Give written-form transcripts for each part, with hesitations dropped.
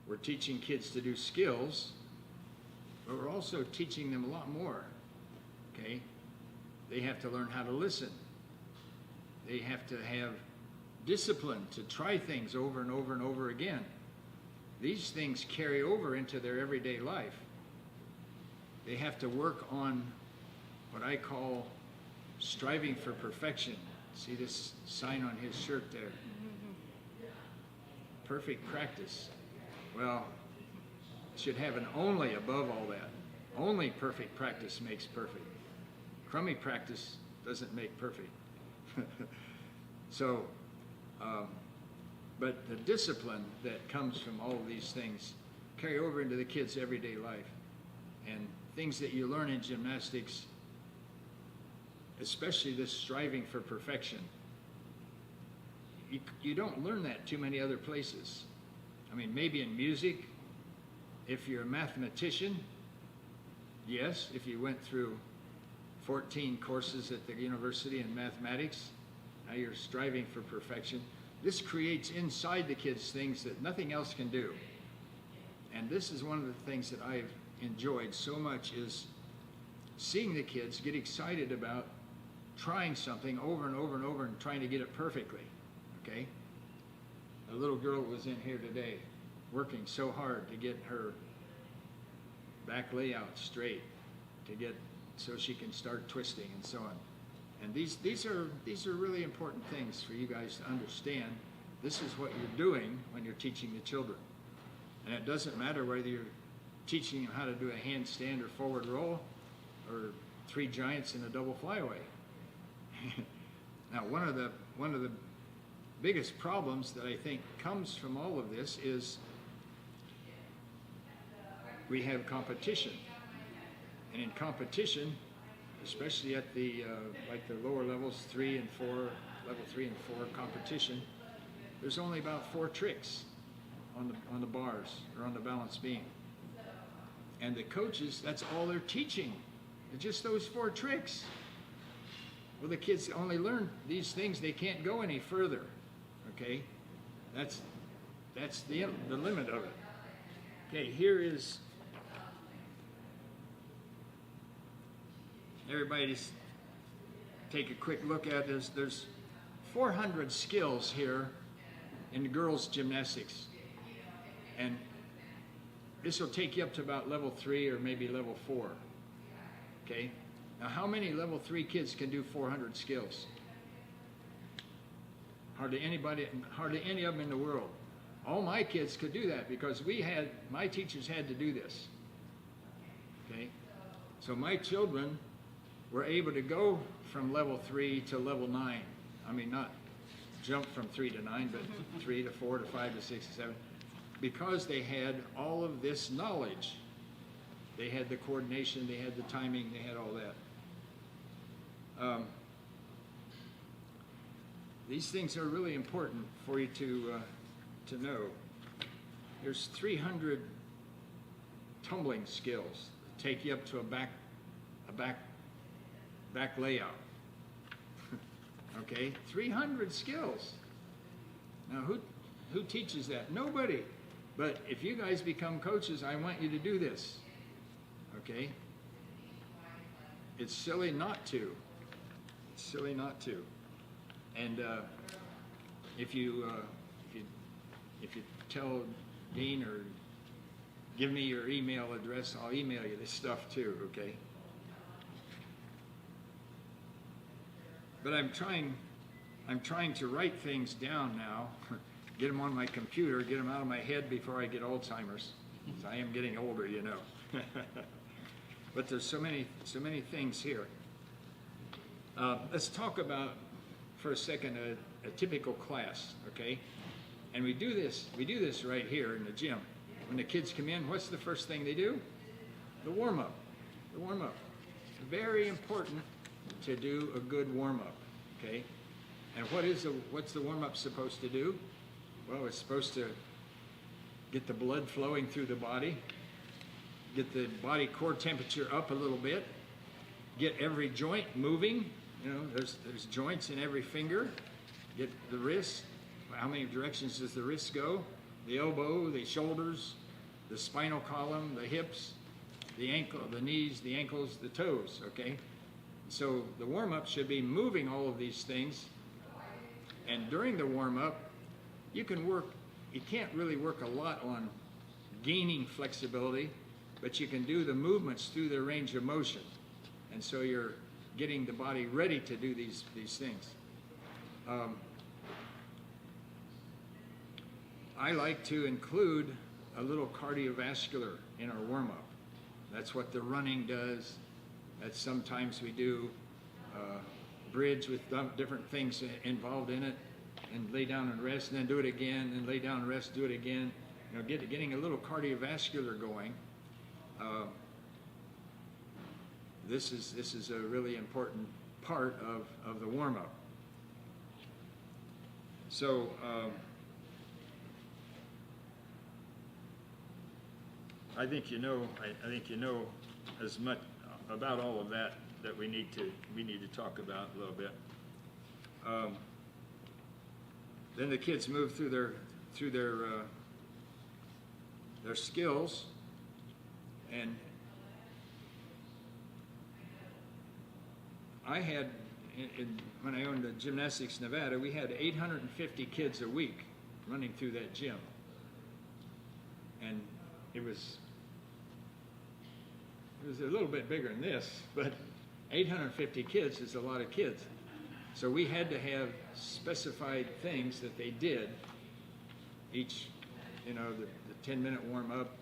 We're teaching kids to do skills, but we're also teaching them a lot more, okay? They have to learn how to listen. They have to have discipline to try things over and over and over again. These things carry over into their everyday life. They have to work on what I call striving for perfection. See this sign on his shirt there? Perfect practice. Well, should have an only above all that. Only perfect practice makes perfect. Crummy practice doesn't make perfect. So, but the discipline that comes from all of these things carry over into the kids' everyday life. And things that you learn in gymnastics, especially this striving for perfection, you don't learn that too many other places. I mean, maybe in music, if you're a mathematician, yes, if you went through 14 courses at the university in mathematics, now you're striving for perfection. This creates inside the kids things that nothing else can do. And this is one of the things that I've enjoyed so much, is seeing the kids get excited about trying something over and over and over and trying to get it perfectly, okay? A little girl was in here today working so hard to get her back layout straight, to get so she can start twisting and so on. And these are really important things for you guys to understand. This is what you're doing when you're teaching the children. And it doesn't matter whether you're teaching them how to do a handstand or forward roll or 3 giants and a double flyaway. Now, one of the biggest problems that I think comes from all of this is we have competition. And in competition, especially at the like the lower levels, 3 and 4, level 3 and 4 competition, there's only about 4 tricks on the bars or on the balance beam. And the coaches, that's all they're teaching. It's just those 4 tricks. Well, the kids only learn these things, they can't go any further. Okay? That's the limit of it. Okay, here is, everybody just take a quick look at this. There's 400 skills here in girls gymnastics. And this will take you up to about level 3 or maybe level 4. Okay? Now, how many level 3 kids can do 400 skills? Hardly anybody, hardly any of them in the world. All my kids could do that because my teachers had to do this. Okay? So my children were able to go from level 3 to level 9. I mean, not jump from 3 to 9, but 3 to 4 to 5 to 6 to 7. Because they had all of this knowledge. They had the coordination, they had the timing, they had all that. These things are really important for you to know. There's 300 tumbling skills that take you up to a back layout. Okay, 300 skills. Now, who teaches that? Nobody. But if you guys become coaches, I want you to do this. Okay? It's silly not to. It's silly not to. And if you tell Dean or give me your email address, I'll email you this stuff too. Okay? But I'm trying to write things down now. Get them on my computer, get them out of my head before I get Alzheimer's. Because I am getting older, you know. But there's so many things here. Let's talk about, for a second, a typical class, okay? And we do this right here in the gym. When the kids come in, what's the first thing they do? The warm-up. The warm-up. Very important to do a good warm-up, okay? And what's the warm-up supposed to do? Well, it's supposed to get the blood flowing through the body, get the body core temperature up a little bit, get every joint moving, You know, there's joints in every finger. Get the wrist. How many directions does the wrist go? The elbow, the shoulders, the spinal column, the hips, the ankle, the knees, the ankles, the toes, okay? So the warm-up should be moving all of these things. And during the warm-up, you can't really work a lot on gaining flexibility, but you can do the movements through their range of motion. And so you're getting the body ready to do these things. I like to include a little cardiovascular in our warm-up. That's what the running does. That's sometimes we do bridge with different things involved in it, and lay down and rest, and then do it again, and lay down and rest, do it again. You know, getting a little cardiovascular going. This is a really important part of the warm-up. So I think you know as much about all of that we need to talk about a little bit. Then the kids move through their skills, and I had when I owned Gymnastics Nevada, we had 850 kids a week running through that gym, and it was a little bit bigger than this, but 850 kids is a lot of kids. So we had to have specified things that they did each, you know, the 10-minute warm-up,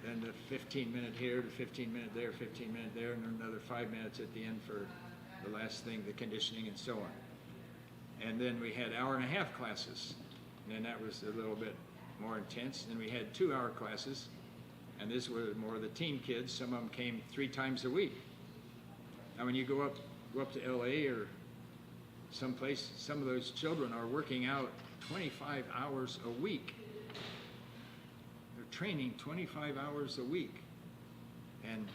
then the 15-minute here, the 15-minute there, 15-minute there, and another 5 minutes at the end for the last thing, the conditioning and so on. And then we had hour-and-a-half classes, and that was a little bit more intense. Then we had 2-hour classes, and this was more the teen kids. Some of them came 3 times a week. Now when you go up to LA or someplace, some of those children are working out 25 hours a week. They're training 25 hours a week. And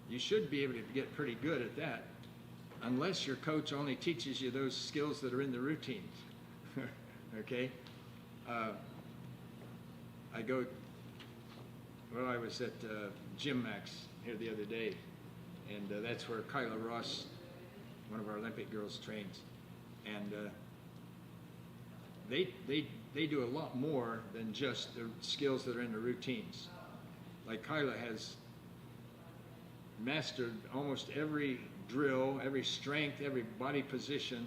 you should be able to get pretty good at that, unless your coach only teaches you those skills that are in the routines. Okay? I was at Gym Max here the other day, and that's where Kyla Ross, one of our Olympic girls, trains. And they do a lot more than just the skills that are in the routines. Like Kyla has mastered almost every drill, every strength, every body position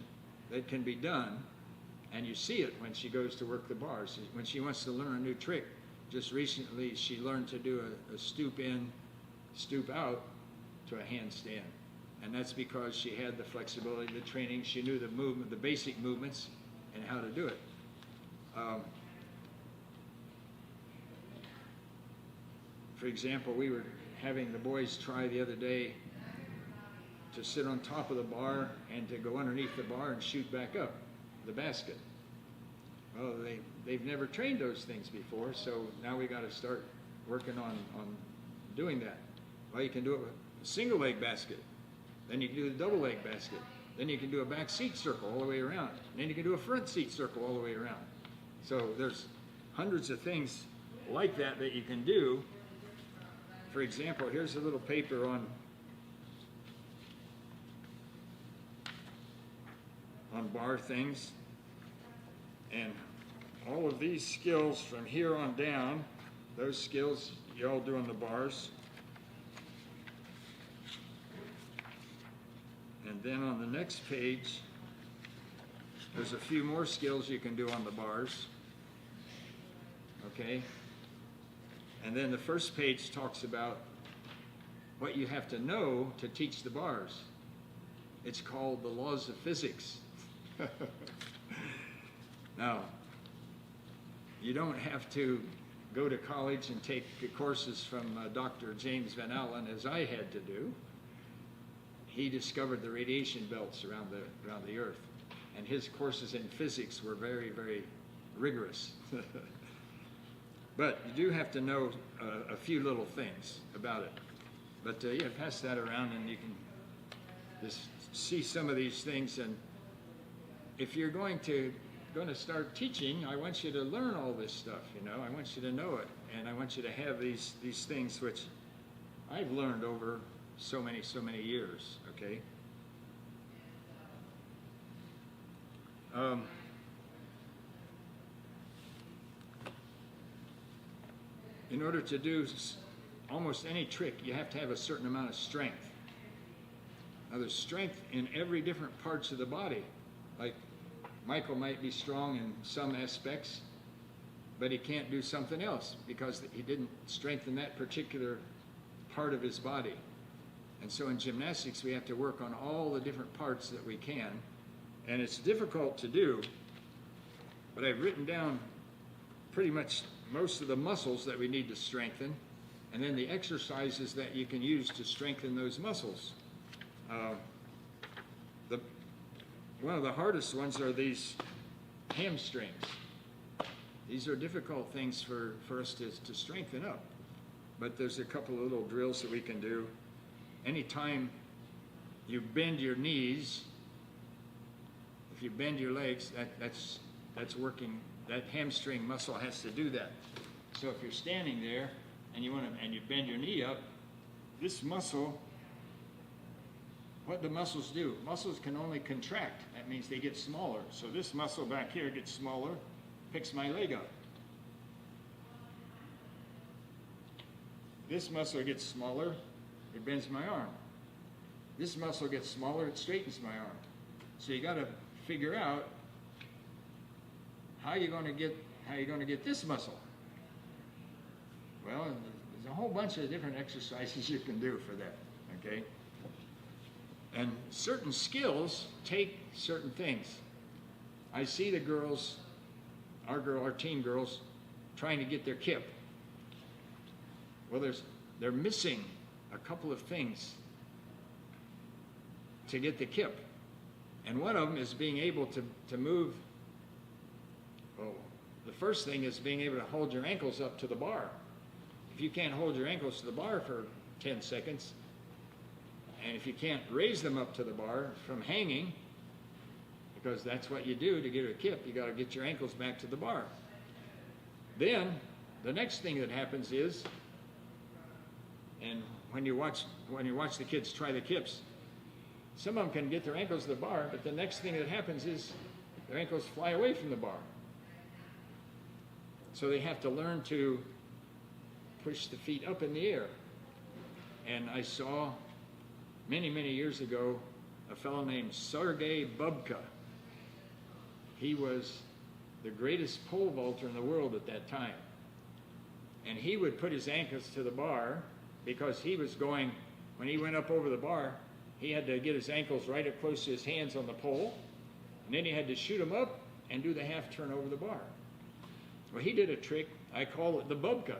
that can be done, and you see it when she goes to work the bars. When she wants to learn a new trick, just recently she learned to do a stoop in, stoop out to a handstand. And that's because she had the flexibility, the training, she knew the movement, the basic movements, and how to do it. For example, we were having the boys try the other day to sit on top of the bar and to go underneath the bar and shoot back up the basket. Well, they've never trained those things before, so now we got to start working on doing that. Well, you can do it with a single leg basket. Then you can do the double leg basket. Then you can do a back seat circle all the way around. And then you can do a front seat circle all the way around. So there's hundreds of things like that you can do. For example, here's a little paper on bar things. And all of these skills from here on down, those skills you all do on the bars. And then on the next page, there's a few more skills you can do on the bars. Okay? And then the first page talks about what you have to know to teach the bars. It's called the laws of physics. Now, you don't have to go to college and take courses from Dr. James Van Allen, as I had to do. He discovered the radiation belts around the Earth, and his courses in physics were very, very rigorous. But you do have to know a few little things about it. But yeah, pass that around, and you can just see some of these things, and if you're going to start teaching, I want you to learn all this stuff, you know. I want you to know it, and I want you to have these things which I've learned over so many years, okay? In order to do almost any trick, you have to have a certain amount of strength. Now, there's strength in every different parts of the body. Like, Michael might be strong in some aspects, but he can't do something else because he didn't strengthen that particular part of his body. And so in gymnastics, we have to work on all the different parts that we can. And it's difficult to do, but I've written down pretty much most of the muscles that we need to strengthen, and then the exercises that you can use to strengthen those muscles. One of the hardest ones are these hamstrings. These are difficult things for us to strengthen up, but there's a couple of little drills that we can do. Anytime you bend your knees, if you bend your legs, that's working. That hamstring muscle has to do that. So if you're standing there and you bend your knee up, this muscle, what do muscles do? Muscles can only contract. That means they get smaller. So this muscle back here gets smaller, picks my leg up. This muscle gets smaller, it bends my arm. This muscle gets smaller, it straightens my arm. So you got to figure out how you're going to get this muscle. Well, there's a whole bunch of different exercises you can do for that, okay? And certain skills take certain things. I see the girls, our team girls, trying to get their kip. Well, they're missing a couple of things to get the kip. And one of them is being able to move. Well, the first thing is being able to hold your ankles up to the bar. If you can't hold your ankles to the bar for 10 seconds, and if you can't raise them up to the bar from hanging, because that's what you do to get a kip, you got to get your ankles back to the bar. Then the next thing that happens is, and when you watch the kids try the kips, some of them can get their ankles to the bar, but the next thing that happens is their ankles fly away from the bar. So they have to learn to push the feet up in the air. And I saw many years ago a fellow named Sergei Bubka. He was the greatest pole vaulter in the world at that time. And he would put his ankles to the bar because he was going, when he went up over the bar, he had to get his ankles right up close to his hands on the pole, and then he had to shoot them up and do the half turn over the bar. Well, he did a trick, I call it the Bubka.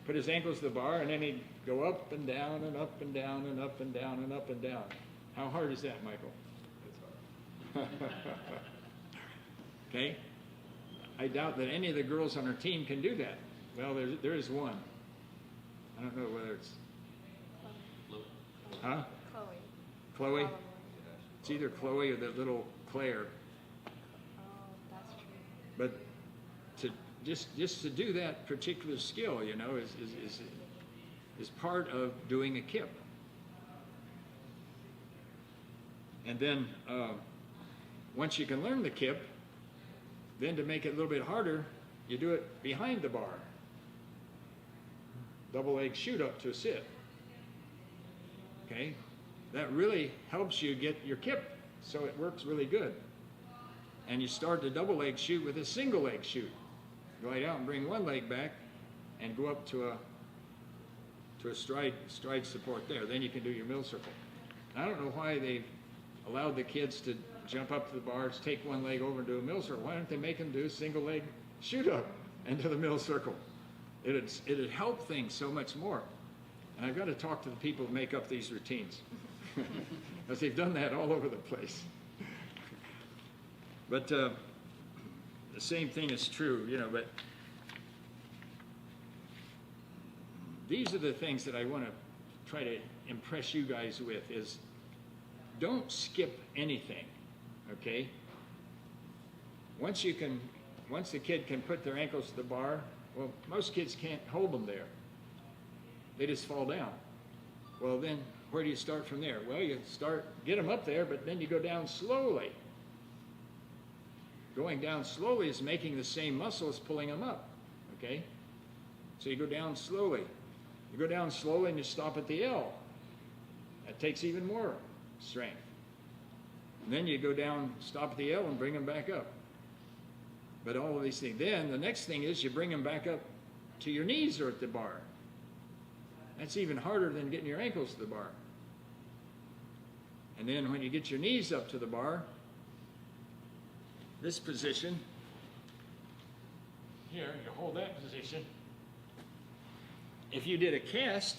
Put his ankles to the bar, and then he'd go up and down and up and down and up and down and up and down. How hard is that, Michael? It's hard. Okay? I doubt that any of the girls on our team can do that. Well, there is one. I don't know whether it's... Huh? Chloe? It's either Chloe or that little Claire. Oh, that's true. But just to do that particular skill, you know, is part of doing a kip. And then once you can learn the kip, then to make it a little bit harder, you do it behind the bar. Double leg shoot up to a sit. Okay? That really helps you get your kip, so it works really good. And you start the double leg shoot with a single leg shoot. Go out and bring one leg back and go up to a stride support there. Then you can do your mill circle. I don't know why they allowed the kids to jump up to the bars, take one leg over and do a mill circle. Why don't they make them do a single leg shoot up and do the mill circle? It'd help things so much more. And I've got to talk to the people who make up these routines, because they've done that all over the place. But the same thing is true, you know, but these are the things that I want to try to impress you guys with, is don't skip anything, okay? Once the kid can put their ankles to the bar, well, most kids can't hold them there. They just fall down. Well, then where do you start from there? Well, you get them up there, but then you go down slowly. Going down slowly is making the same muscles pulling them up, okay? So you go down slowly. You go down slowly and you stop at the L. That takes even more strength. And then you go down, stop at the L and bring them back up. But all of these things. Then the next thing is you bring them back up to your knees or at the bar. That's even harder than getting your ankles to the bar. And then when you get your knees up to the bar, this position, here, you hold that position. If you did a cast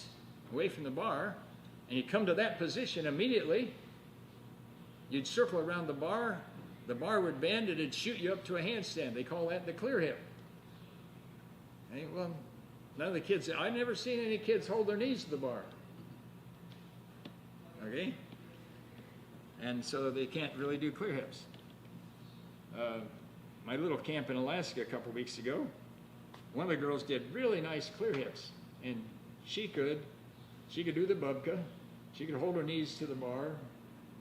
away from the bar, and you come to that position immediately, you'd circle around the bar would bend, and it'd shoot you up to a handstand. They call that the clear hip. Okay, well, none of the kids, I've never seen any kids hold their knees to the bar. Okay? And so they can't really do clear hips. My little camp in Alaska a couple weeks ago, one of the girls did really nice clear hips, and she could do the bubka. She could hold her knees to the bar,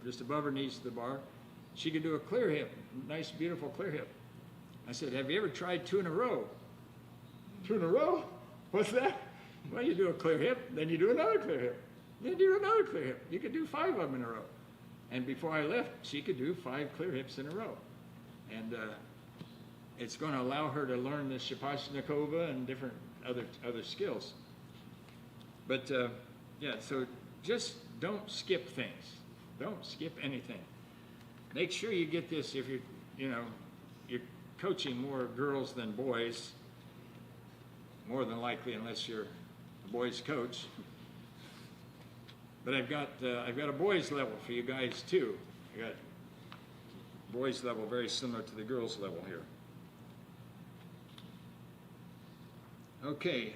just above her knees to the bar. She could do a clear hip, nice, beautiful clear hip. I said, have you ever tried 2 in a row? 2 in a row? What's that? Well, you do a clear hip, then you do another clear hip, then you do another clear hip. You could do 5 of them in a row. And before I left, she could do 5 clear hips in a row. And it's going to allow her to learn the Shapashnikova and different other skills. But yeah, so just don't skip things. Don't skip anything. Make sure you get this if you're coaching more girls than boys, more than likely, unless you're a boys coach. But I've got a boys level for you guys too. I got boys level very similar to the girls level here. Okay,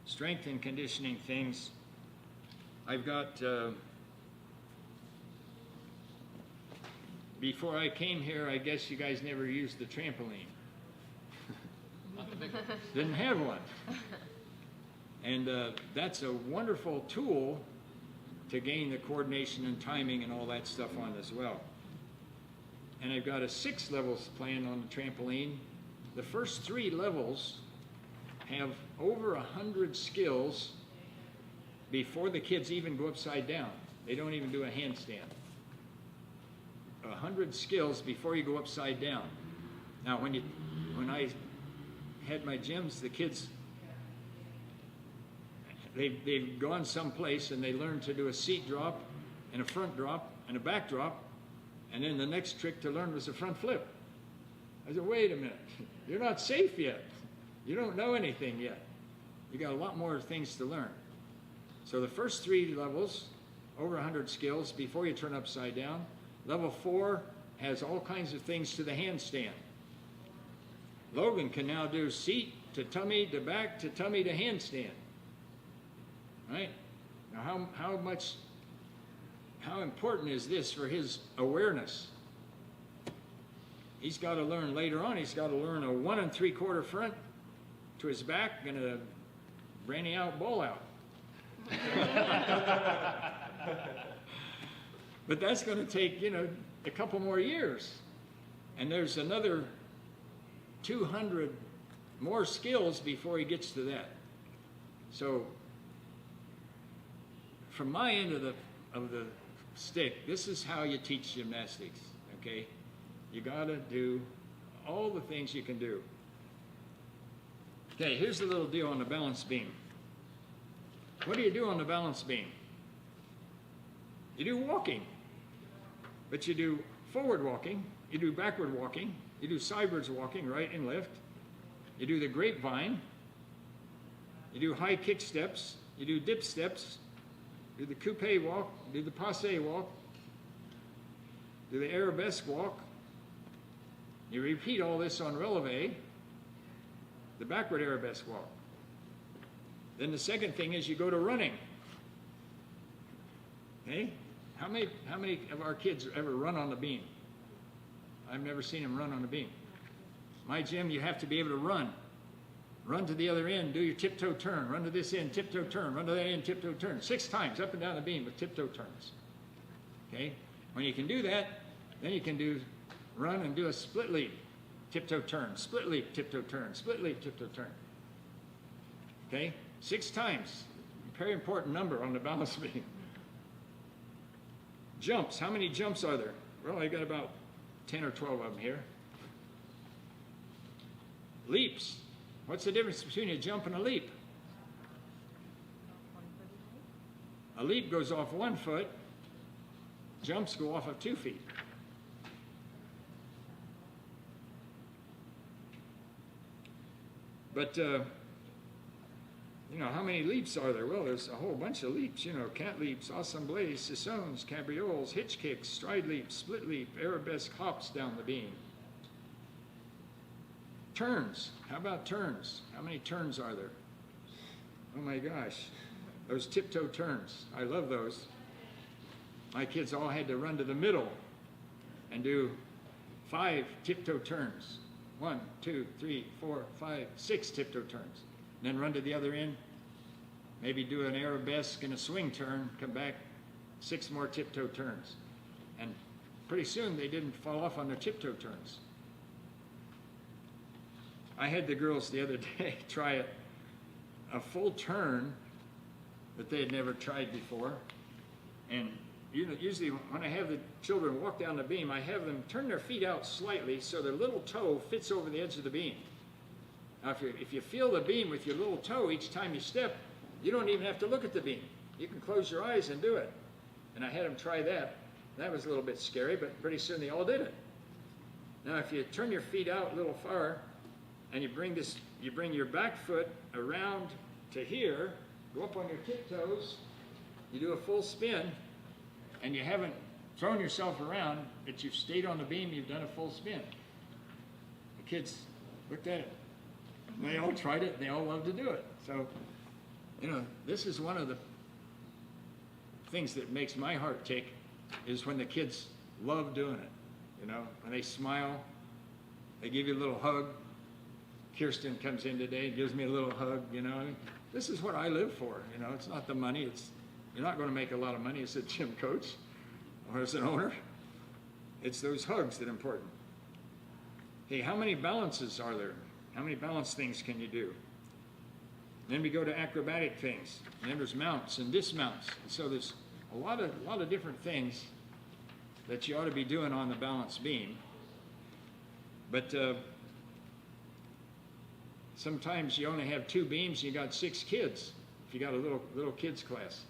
strength and conditioning things. I've got, before I came here, I guess you guys never used the trampoline. Not the big one. Didn't have one. And that's a wonderful tool to gain the coordination and timing and all that stuff on as well. And I've got a 6 levels plan on the trampoline. The first 3 levels have over 100 skills before the kids even go upside down. They don't even do a handstand. 100 skills before you go upside down. Now, when I had my gyms, the kids, they've gone someplace and they learned to do a seat drop and a front drop and a back drop, and then the next trick to learn was a front flip. I said, wait a minute, you're not safe yet. You don't know anything yet. You got a lot more things to learn. So the first 3 levels, over 100 skills before you turn upside down. Level 4 has all kinds of things to the handstand. Logan can now do seat to tummy to back to tummy to handstand. Right? Now how important is this for his awareness? He's got to learn later on, he's got to learn a 1 3/4 front to his back and a brandy out ball out. But that's going to take, a couple more years. And there's another 200 more skills before he gets to that. So from my end of the stick, this is how you teach gymnastics, okay? You got to do all the things you can do. Okay, here's the little deal on the balance beam. What do you do on the balance beam? You do walking, but you do forward walking, you do backward walking, you do sideways walking, right and left, you do the grapevine, you do high kick steps, you do dip steps, do the coupe walk, do the passe walk, do the arabesque walk. You repeat all this on releve, the backward arabesque walk. Then the second thing is you go to running. Okay? How many of our kids ever run on the beam? I've never seen them run on the beam. My gym, you have to be able to run. Run to the other end, do your tiptoe turn. Run to this end, tiptoe turn. Run to that end, tiptoe turn. 6 times up and down the beam with tiptoe turns. Okay? When you can do that, then you can run and do a split leap, tiptoe turn, split leap, tiptoe turn, split leap, tiptoe turn. Okay? 6 times. Very important number on the balance beam. Jumps. How many jumps are there? Well, I got about 10 or 12 of them here. Leaps. What's the difference between a jump and a leap? A leap goes off 1 foot. Jumps go off of 2 feet. But, how many leaps are there? Well, there's a whole bunch of leaps, cat leaps, assemblées, sissons, cabrioles, hitch kicks, stride leaps, split leap, arabesque hops down the beam. Turns. How about turns? How many turns are there? Oh my gosh. Those tiptoe turns. I love those. My kids all had to run to the middle and do 5 tiptoe turns. 1, 2, 3, 4, 5, 6 tiptoe turns. And then run to the other end. Maybe do an arabesque and a swing turn. Come back, 6 more tiptoe turns. And pretty soon they didn't fall off on their tiptoe turns. I had the girls the other day try a full turn that they had never tried before. And usually when I have the children walk down the beam, I have them turn their feet out slightly so their little toe fits over the edge of the beam. Now, if you feel the beam with your little toe each time you step, you don't even have to look at the beam. You can close your eyes and do it. And I had them try that. That was a little bit scary, but pretty soon they all did it. Now, if you turn your feet out a little far, and you bring your back foot around to here, go up on your tiptoes, you do a full spin, and you haven't thrown yourself around, but you've stayed on the beam, you've done a full spin. The kids looked at it. And they all tried it, and they all loved to do it. So, this is one of the things that makes my heart tick, is when the kids love doing it. When they smile, they give you a little hug. Kirsten comes in today and gives me a little hug, This is what I live for, It's not the money. You're not going to make a lot of money as a gym coach or as an owner. It's those hugs that are important. Hey, how many balances are there? How many balance things can you do? And then we go to acrobatic things. And then there's mounts and dismounts. And so there's a lot of different things that you ought to be doing on the balance beam. But sometimes you only have 2 beams and you got 6 kids. If you got a little kids class,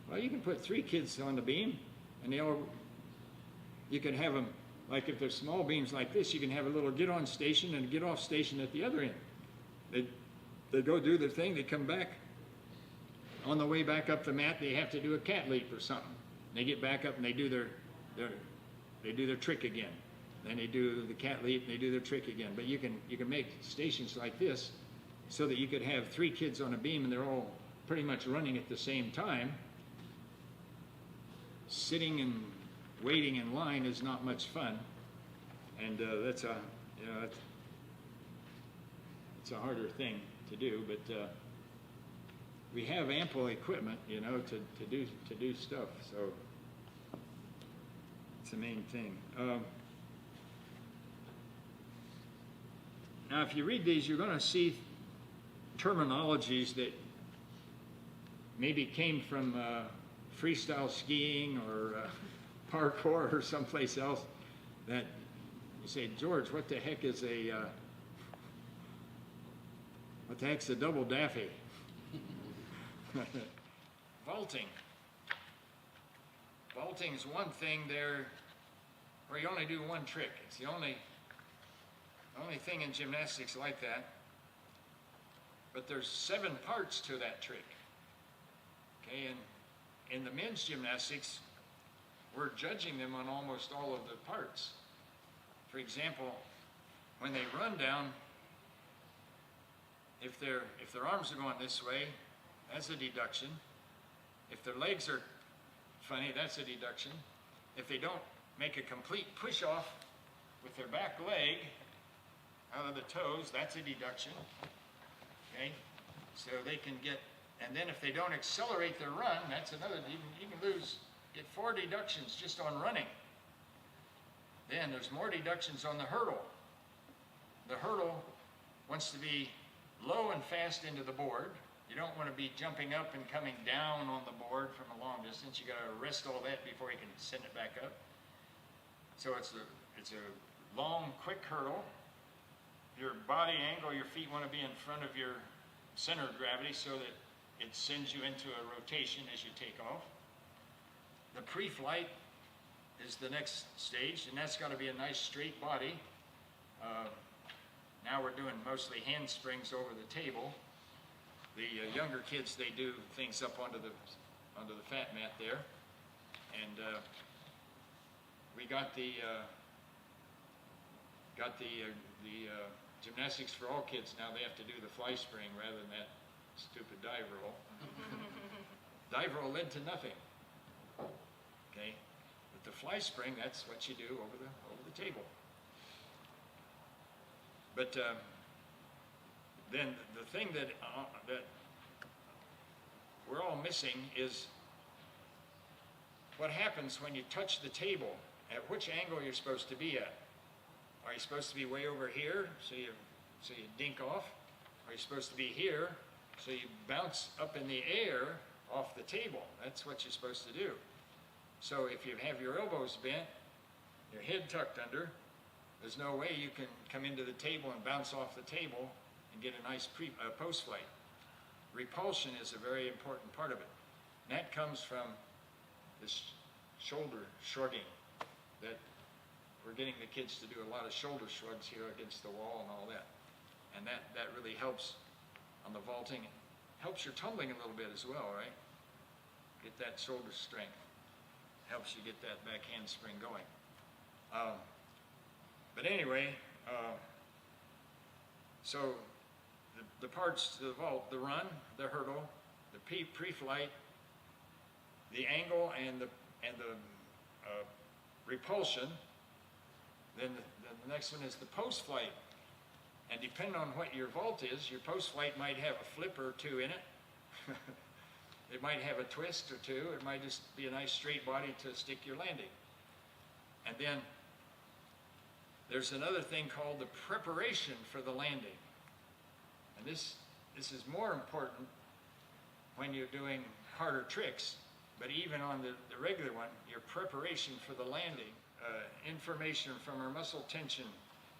well, you can put 3 kids on the beam, and you can have them, like if they're small beams like this, you can have a little get on station and a get off station at the other end. They go do their thing, they come back. On the way back up the mat, they have to do a cat leap or something. They get back up and they do their trick again. Then they do the cat leap and they do their trick again. But you can make stations like this so that you could have 3 kids on a beam and they're all pretty much running at the same time. Sitting and waiting in line is not much fun, and that's a harder thing to do. But we have ample equipment, to do stuff. So it's the main thing. Now, if you read these, you're going to see terminologies that maybe came from freestyle skiing or parkour or someplace else, that you say, George, what the heck's a double daffy? Vaulting. Vaulting is one thing there where you only do one trick. It's the only thing in gymnastics like that. But there's 7 parts to that trick. Okay, and in the men's gymnastics, we're judging them on almost all of the parts. For example, when they run down, if their arms are going this way, that's a deduction. If their legs are funny, that's a deduction. If they don't make a complete push off with their back leg out of the toes, that's a deduction. Okay, so they can get, and then if they don't accelerate their run, that's another, you can get 4 deductions just on running. Then there's more deductions on the hurdle. The hurdle wants to be low and fast into the board. You don't want to be jumping up and coming down on the board from a long distance. You got to arrest all that before you can send it back up. So it's a long, quick hurdle. Your body angle, your feet want to be in front of your center of gravity so that it sends you into a rotation as you take off. The pre-flight is the next stage, and that's got to be a nice straight body. Now we're doing mostly handsprings over the table. The younger kids, they do things up onto the fat mat there, and we got the gymnastics for all kids now. They have to do the fly spring rather than that stupid dive roll. Dive roll led to nothing. Okay, but the fly spring, that's what you do over the table. But then the thing that we're all missing is what happens when you touch the table. At which angle you're supposed to be at? Are you supposed to be way over here, so you dink off? Are you supposed to be here, so you bounce up in the air off the table? That's what you're supposed to do. So if you have your elbows bent, your head tucked under, there's no way you can come into the table and bounce off the table and get a nice post-flight. Repulsion is a very important part of it. And that comes from this shoulder shrugging, that we're getting the kids to do a lot of shoulder shrugs here against the wall and all that. And that really helps on the vaulting. It helps your tumbling a little bit as well, right? Get that shoulder strength. Helps you get that back handspring going. But anyway, so the parts to the vault, the run, the hurdle, the pre-flight, the angle, and the repulsion. Then the next one is the post-flight. And depending on what your vault is, your post-flight might have a flip or two in it. It might have a twist or two. It might just be a nice straight body to stick your landing. And then there's another thing called the preparation for the landing. And this is more important when you're doing harder tricks, but even on the regular one, your preparation for the landing, information from our muscle tension,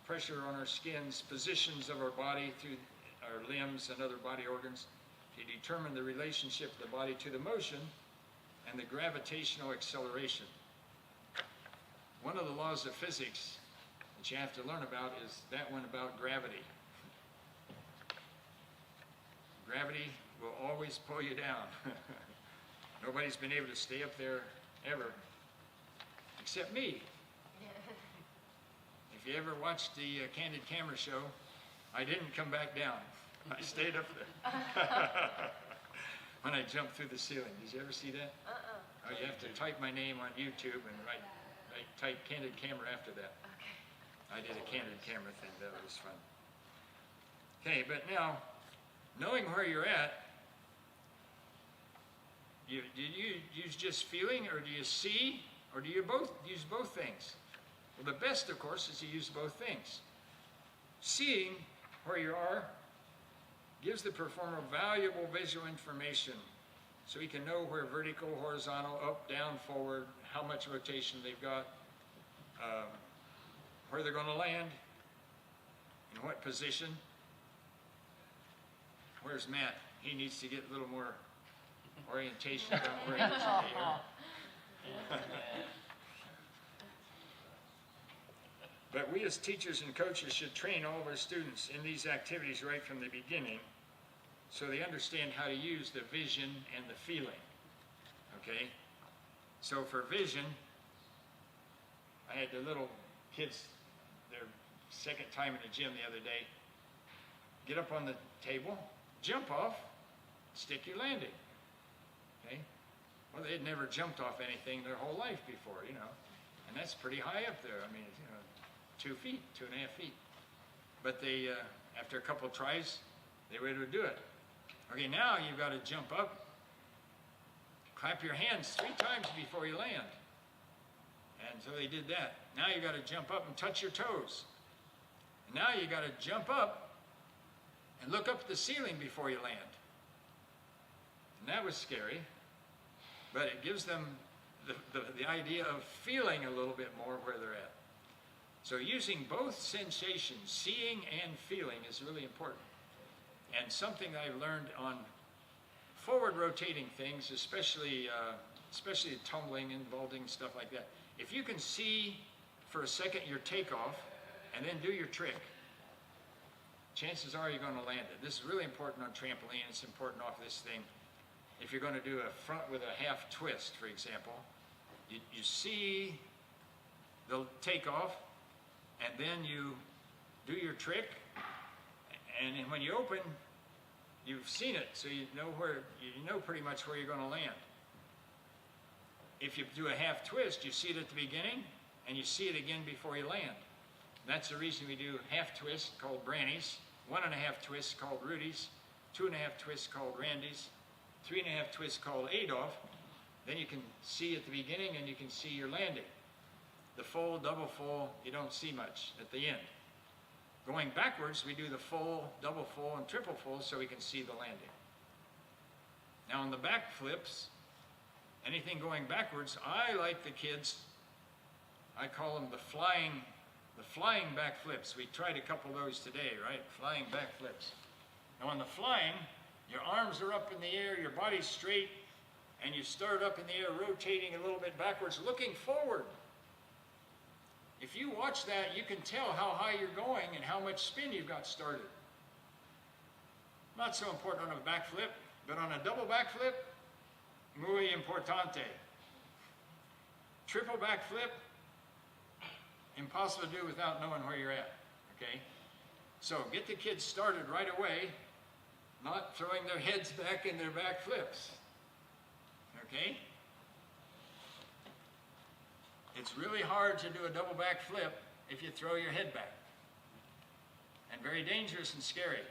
pressure on our skins, positions of our body through our limbs and other body organs to determine the relationship of the body to the motion and the gravitational acceleration. One of the laws of physics that you have to learn about is that one about gravity. Gravity will always pull you down. Nobody's been able to stay up there ever, except me. If you ever watched the Candid Camera show, I didn't come back down. I stayed up there. When I jumped through the ceiling. Did you ever see that? Oh, you have to type my name on YouTube and type Candid Camera after that. Okay. I did a Candid Camera thing. That was fun. Okay, but now, knowing where you're at, do you use just feeling, or do you see, or do you use both things? Well, the best, of course, is to use both things. Seeing where you are gives the performer valuable visual information so he can know where vertical, horizontal, up, down, forward, how much rotation they've got, where they're going to land, in what position. Where's Matt? He needs to get a little more orientation about where he is in the air. But we as teachers and coaches should train all of our students in these activities right from the beginning so they understand how to use the vision and the feeling. Okay? So for vision, I had the little kids, their second time in the gym the other day, get up on the table, jump off, stick your landing. Okay? Well, they'd never jumped off anything their whole life before, you know. And that's pretty high up there. I mean, 2 feet, 2.5 feet. But they, after a couple of tries, they were able to do it. Okay, now you've got to jump up, clap your hands 3 times before you land. And so they did that. Now you got to jump up and touch your toes. And now you got to jump up and look up at the ceiling before you land. And that was scary, but it gives them the idea of feeling a little bit more where they're at. So using both sensations, seeing and feeling, is really important. And something that I've learned on forward rotating things, especially tumbling and vaulting, stuff like that. If you can see for a second your takeoff and then do your trick, chances are you're going to land it. This is really important on trampoline. It's important off this thing. If you're going to do a front with a half twist, for example, you see the takeoff, and then you do your trick, and then when you open, you've seen it, so you know pretty much where you're going to land. If you do a half twist, you see it at the beginning, and you see it again before you land. That's the reason we do half twists called Brannies, 1.5 twists called Rudies, 2.5 twists called Randys, 3.5 twists called Adolf. Then you can see at the beginning and you can see your landing. The full, double full, you don't see much at the end. Going backwards, we do the full, double full, and triple full so we can see the landing. Now on the back flips, anything going backwards, I like the kids, I call them the flying back flips. We tried a couple of those today, right? Flying back flips. Now on the flying, your arms are up in the air, your body's straight, and you start up in the air, rotating a little bit backwards, looking forward. If you watch that, you can tell how high you're going and how much spin you've got started. Not so important on a backflip, but on a double backflip, muy importante. Triple backflip, impossible to do without knowing where you're at, okay? So get the kids started right away, not throwing their heads back in their back flips, okay? It's really hard to do a double back flip if you throw your head back, and very dangerous and scary.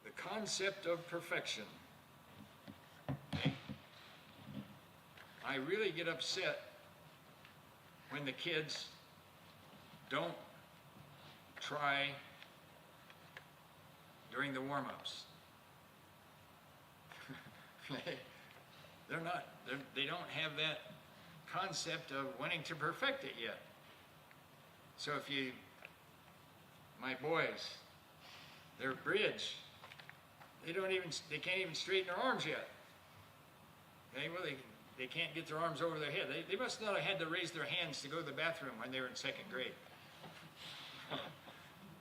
The concept of perfection. Okay? I really get upset when the kids don't try during the warm-ups. They don't have that concept of wanting to perfect it yet. So if my boys, their bridge, they can't even straighten their arms yet. Okay, well they can't get their arms over their head. They must not have had to raise their hands to go to the bathroom when they were in 2nd grade.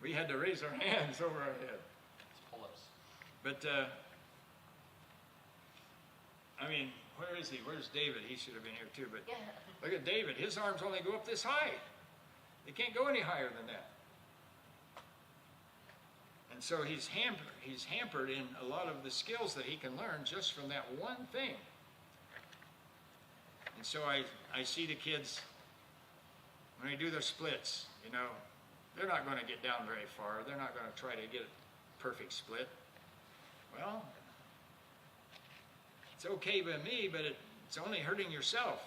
We had to raise our hands over our head. It's pull-ups. But, I mean, where is he? Where's David? He should have been here too, but yeah. Look at David. His arms only go up this high. They can't go any higher than that. And so he's hampered in a lot of the skills that he can learn just from that one thing. And so I see the kids, when they do their splits, you know, they're not going to get down very far. They're not going to try to get a perfect split. Well, it's okay by me, but it's only hurting yourself.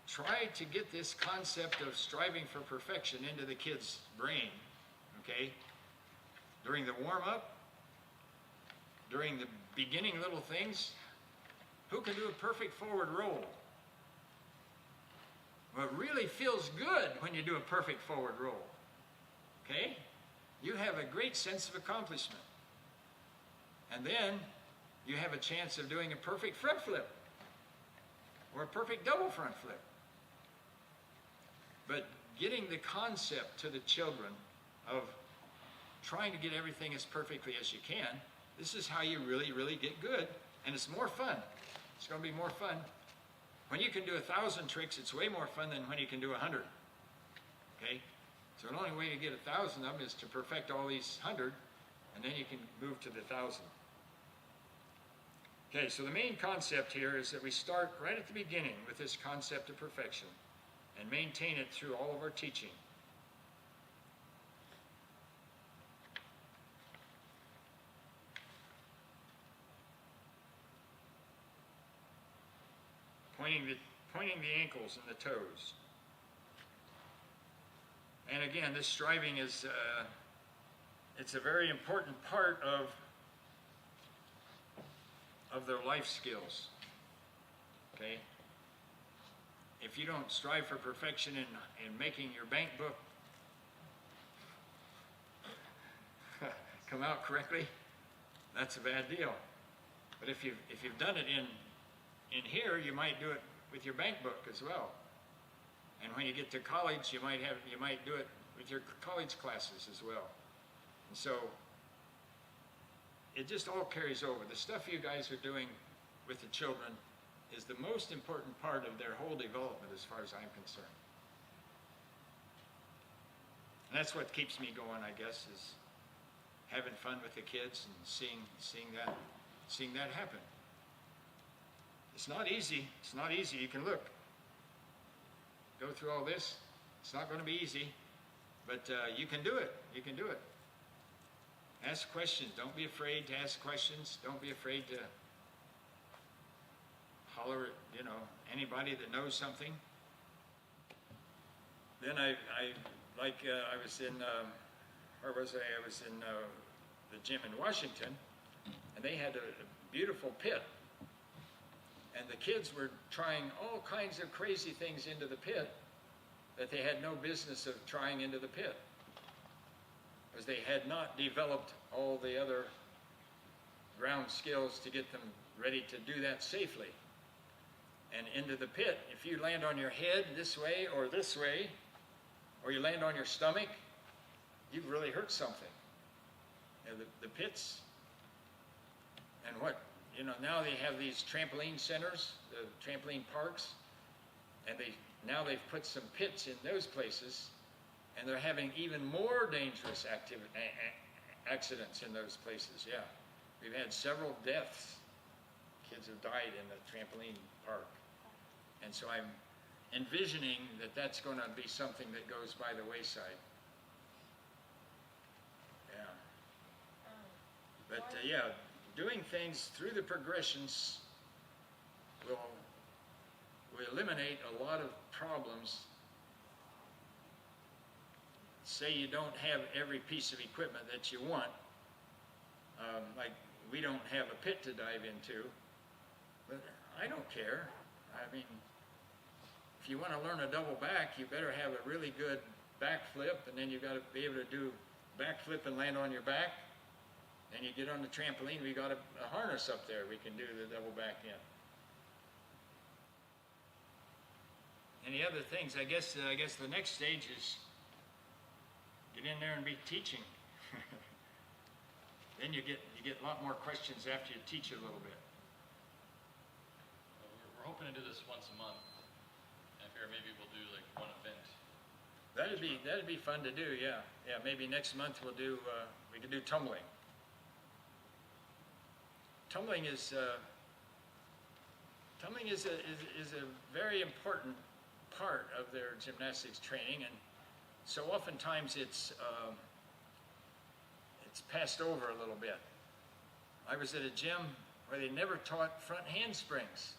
Try to get this concept of striving for perfection into the kid's brain, okay? During the warm-up, during the beginning little things. Who can do a perfect forward roll? Well, it really feels good when you do a perfect forward roll, okay? You have a great sense of accomplishment. And then you have a chance of doing a perfect front flip or a perfect double front flip. But getting the concept to the children of trying to get everything as perfectly as you can, this is how you really, really get good, and it's more fun. It's going to be more fun. When you can do 1,000 tricks, it's way more fun than when you can do 100. Okay? So the only way to get 1,000 of them is to perfect all these 100, and then you can move to the 1,000. Okay, so the main concept here is that we start right at the beginning with this concept of perfection and maintain it through all of our teaching. Pointing the ankles and the toes. And again, this striving is it's a very important part of their life skills. Okay? If you don't strive for perfection in making your bank book come out correctly, that's a bad deal. But if you've done it in here, you might do it with your bank book as well. And when you get to college, you might do it with your college classes as well. And so it just all carries over. The stuff you guys are doing with the children is the most important part of their whole development as far as I'm concerned. And that's what keeps me going, I guess, is having fun with the kids and seeing that happen. It's not easy. It's not easy. You can look. Go through all this. It's not going to be easy, but you can do it. You can do it. Ask questions. Don't be afraid to ask questions. Don't be afraid to holler at, anybody that knows something. Then I was in, where was I? I was in the gym in Washington, and they had a beautiful pit. And the kids were trying all kinds of crazy things into the pit that they had no business of trying into the pit, because they had not developed all the other ground skills to get them ready to do that safely. And into the pit, if you land on your head this way, or you land on your stomach, you've really hurt something. The pits, and now they have these trampoline centers, the trampoline parks, and they've put some pits in those places, and they're having even more dangerous accidents in those places. Yeah, we've had several deaths. Kids have died in the trampoline park, and so I'm envisioning that that's going to be something that goes by the wayside. Yeah, but doing things through the progressions will eliminate a lot of problems. Say you don't have every piece of equipment that you want, like we don't have a pit to dive into, but I don't care. I mean, if you want to learn a double back, you better have a really good backflip, and then you've got to be able to do backflip and land on your back. And you get on the trampoline, we got a harness up there we can do the double back in. Any other things? I guess the next stage is get in there and be teaching. Then you get a lot more questions after you teach a little bit. We're hoping to do this once a month. And here maybe we'll do like one event. That'd be fun to do. Yeah. Maybe next month we could do tumbling. Tumbling is a very important part of their gymnastics training, and so oftentimes it's passed over a little bit. I was at a gym where they never taught front handsprings.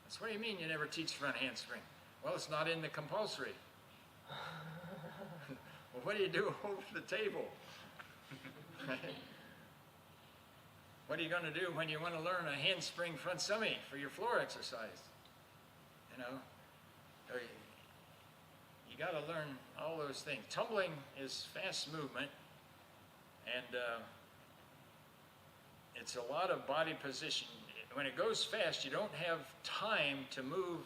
That's what do you mean you never teach front handspring? Well, it's not in the compulsory. Well, what do you do over the table? What are you going to do when you want to learn a handspring front summy for your floor exercise? You got to learn all those things. Tumbling is fast movement, and it's a lot of body position. When it goes fast, you don't have time to move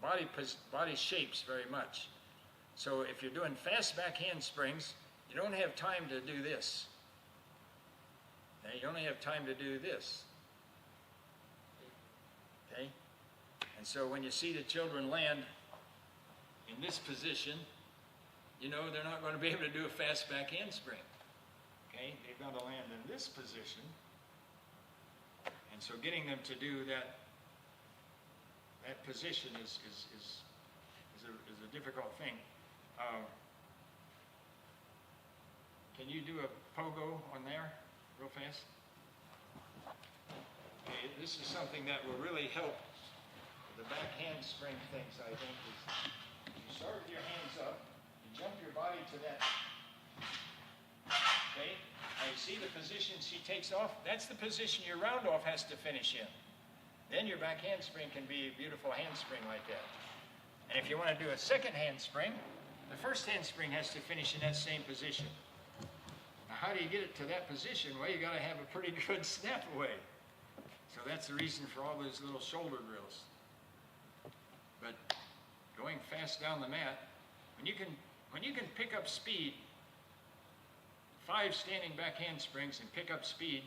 body shapes very much. So if you're doing fast back handsprings, you don't have time to do this. You only have time to do this. Okay? And so when you see the children land in this position, they're not going to be able to do a fast back handspring. Okay? They've got to land in this position. And And so getting them to do that position is a difficult thing. Can you do a pogo on there real fast? Okay, this is something that will really help the back handspring things, I think. Is you start with your hands up, you jump your body to that. Okay, now you see the position she takes off? That's the position your round off has to finish in. Then your back handspring can be a beautiful handspring like that. And if you want to do a second handspring, the first handspring has to finish in that same position. Now how do you get it to that position? Well, you got to have a pretty good snap away. So that's the reason for all those little shoulder drills. But going fast down the mat, when you can pick up speed, 5 standing back handsprings and pick up speed,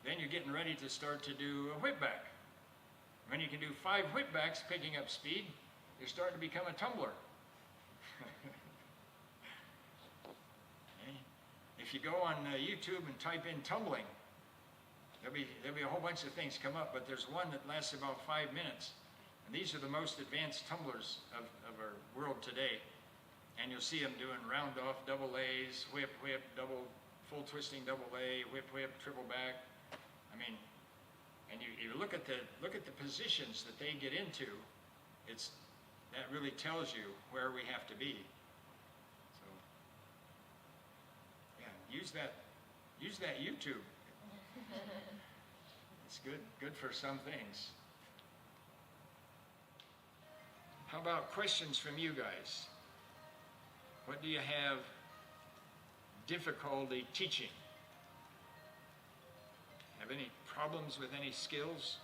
then you're getting ready to start to do a whip back. When you can do 5 whip backs picking up speed, you're starting to become a tumbler. Okay. If you go on YouTube and type in tumbling, there'll be a whole bunch of things come up, but there's one that lasts about 5 minutes. And these are the most advanced tumblers of our world today. And you'll see them doing round off, double A's, whip, whip, double, full twisting double A, whip, whip, triple back. I mean, and you look at the positions that they get into, that really tells you where we have to be. So yeah, use that YouTube. It's good for some things. How about questions from you guys? What do you have difficulty teaching? Have any problems with any skills?